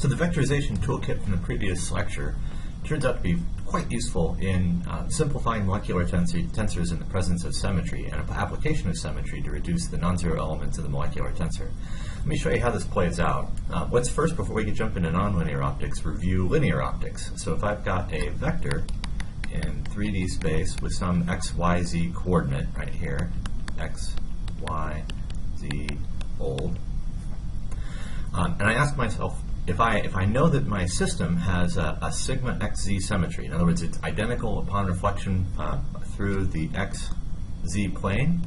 So the vectorization toolkit from the previous lecture turns out to be quite useful in simplifying molecular tensors in the presence of symmetry and an application of symmetry to reduce the non-zero elements of the molecular tensor. Let me show you how this plays out. Let's first, before we can jump into nonlinear optics, review linear optics. So if I've got a vector in 3D space with some x, y, z coordinate right here, x, y, z, old, and I ask myself, if I know that my system has a sigma xz symmetry, in other words, it's identical upon reflection through the xz plane,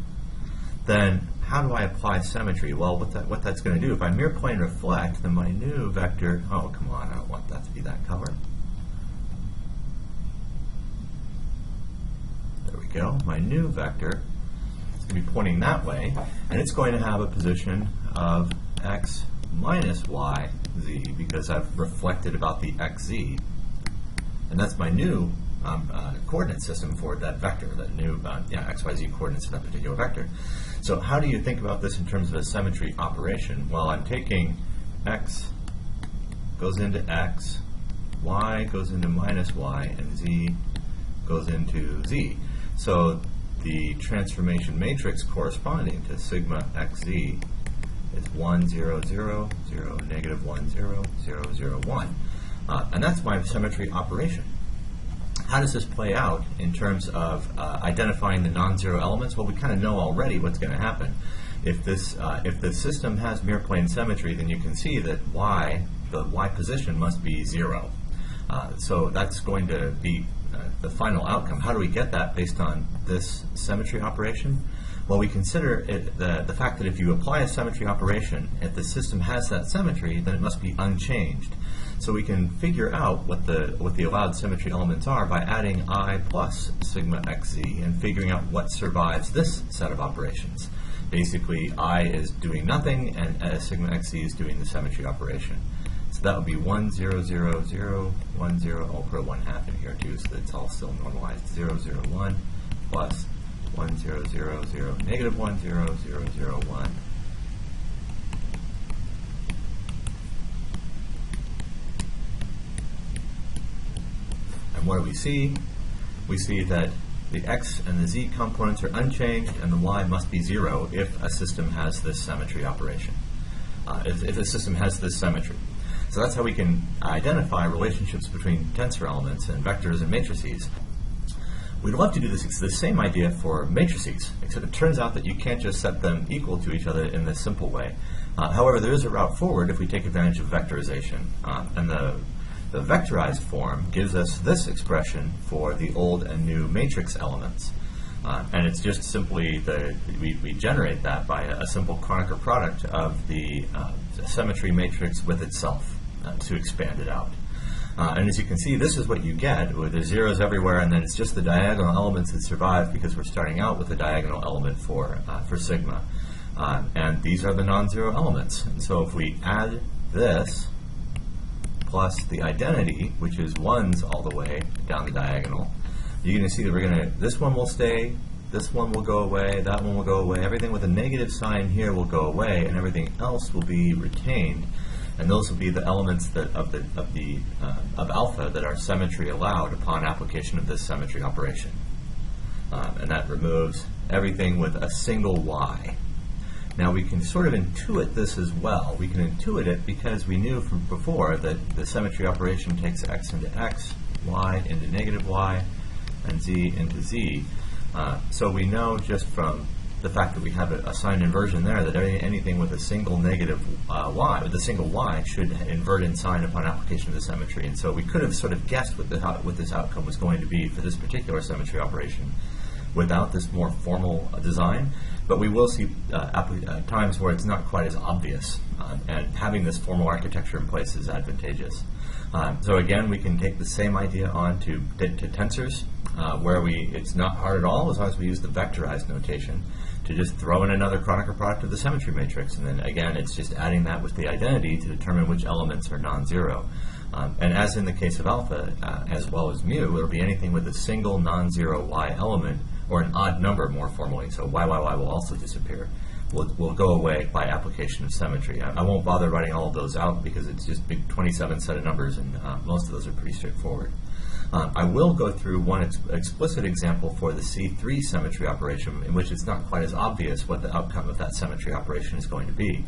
then how do I apply symmetry? Well, what that's going to do, if I mirror plane reflect, then my new vector, oh, come on, I don't want that to be that color. There we go. My new vector is going to be pointing that way, and it's going to have a position of x minus y z because I've reflected about the xz, and that's my new coordinate system for that vector, that new x, y, z coordinates for that particular vector. So how do you think about this in terms of a symmetry operation? Well, I'm taking x goes into x, y goes into minus y, and z goes into z. So the transformation matrix corresponding to sigma xz is 1, 0, 0, 0, negative 1, 0, 0, 0, 1. And that's my symmetry operation. How does this play out in terms of identifying the non-zero elements? Well, we kind of know already what's going to happen. If the system has mirror plane symmetry, then you can see that the y position must be 0. So that's going to be the final outcome. How do we get that based on this symmetry operation? Well, we consider the fact that if you apply a symmetry operation, if the system has that symmetry, then it must be unchanged. So we can figure out what the allowed symmetry elements are by adding I plus sigma xz and figuring out what survives this set of operations. Basically, I is doing nothing, and sigma xz is doing the symmetry operation. So that would be 1, 0, 0, 0, 1, 0. I'll put a 1/2 in here too, so that it's all still normalized. 0, 0, 1 plus 1, 0, 0, 0, negative 1, 0, 0, 0, 1. And what do we see? We see that the x and the z components are unchanged, and the y must be 0 if a system has this symmetry operation. If a system has this symmetry. So that's how we can identify relationships between tensor elements and vectors and matrices. We'd love to do the same idea for matrices, except it turns out that you can't just set them equal to each other in this simple way. However, there is a route forward if we take advantage of vectorization. And the vectorized form gives us this expression for the old and new matrix elements. And it's just simply we generate that by a simple Kronecker product of the symmetry matrix with itself to expand it out. And as you can see, this is what you get, where there's zeros everywhere, and then it's just the diagonal elements that survive because we're starting out with a diagonal element for sigma. And these are the non-zero elements. And so if we add this plus the identity, which is 1s all the way down the diagonal, you're going to see that this one will stay, this one will go away, that one will go away, everything with a negative sign here will go away, and everything else will be retained. And those will be the elements of alpha that are symmetry allowed upon application of this symmetry operation. And that removes everything with a single y. Now we can sort of intuit this as well. We can intuit it because we knew from before that the symmetry operation takes x into x, y into negative y, and z into z. So we know just from the fact that we have a sign inversion there that anything with a single negative y, with a single y, should invert in sign upon application of the symmetry. And so we could have sort of guessed what this outcome was going to be for this particular symmetry operation without this more formal design. But we will see times where it's not quite as obvious, and having this formal architecture in place is advantageous. So again, we can take the same idea on to tensors, where it's not hard at all as long as we use the vectorized notation to just throw in another Kronecker product of the symmetry matrix. And then again, it's just adding that with the identity to determine which elements are non-zero. And as in the case of alpha, as well as mu, it'll be anything with a single non-zero y element, or an odd number more formally, so y will also disappear. will go away by application of symmetry. I won't bother writing all of those out because it's just big 27 set of numbers, and most of those are pretty straightforward. I will go through one explicit example for the C3 symmetry operation, in which it's not quite as obvious what the outcome of that symmetry operation is going to be.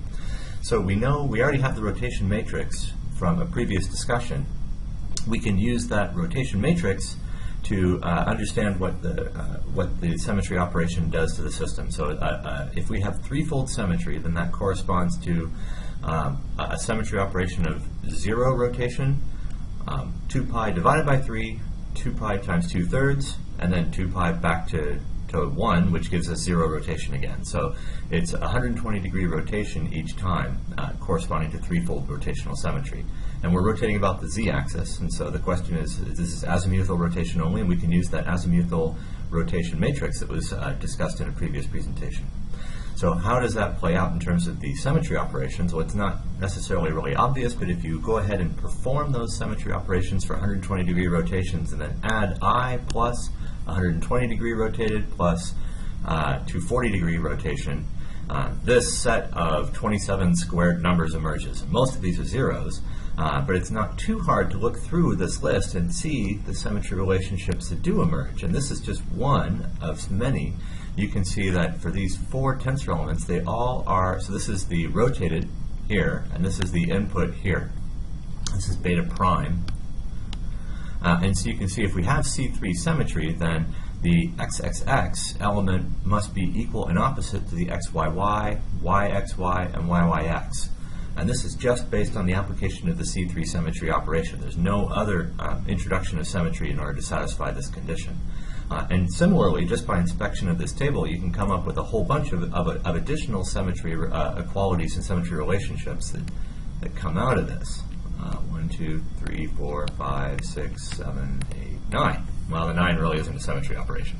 So we know we already have the rotation matrix from a previous discussion. We can use that rotation matrix to understand what the symmetry operation does to the system. So if we have threefold symmetry, then that corresponds to a symmetry operation of 0 rotation, 2 pi divided by 3, 2 pi times 2/3, and then 2 pi back to 1, which gives us 0 rotation again. So it's 120-degree rotation each time, corresponding to threefold rotational symmetry. And we're rotating about the z-axis, and so the question is this is azimuthal rotation only, and we can use that azimuthal rotation matrix that was discussed in a previous presentation. So how does that play out in terms of the symmetry operations? Well, it's not necessarily really obvious, but if you go ahead and perform those symmetry operations for 120-degree rotations and then add I plus 120-degree rotated plus 240-degree rotation, this set of 27 squared numbers emerges. Most of these are zeros, but it's not too hard to look through this list and see the symmetry relationships that do emerge. And this is just one of many. You can see that for these 4 tensor elements, they all are, so this is the rotated here, and this is the input here. This is beta prime. And so you can see if we have C3 symmetry, then the XXX element must be equal and opposite to the XYY, YXY, and YYX. And this is just based on the application of the C3 symmetry operation. There's no other introduction of symmetry in order to satisfy this condition. And similarly, just by inspection of this table, you can come up with a whole bunch of additional symmetry equalities and symmetry relationships that come out of this. 1, 2, 3, 4, 5, 6, 7, 8, 9. Well, the 9 really isn't a symmetry operation.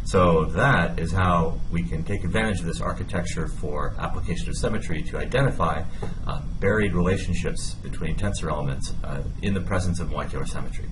So that is how we can take advantage of this architecture for application of symmetry to identify buried relationships between tensor elements in the presence of molecular symmetry.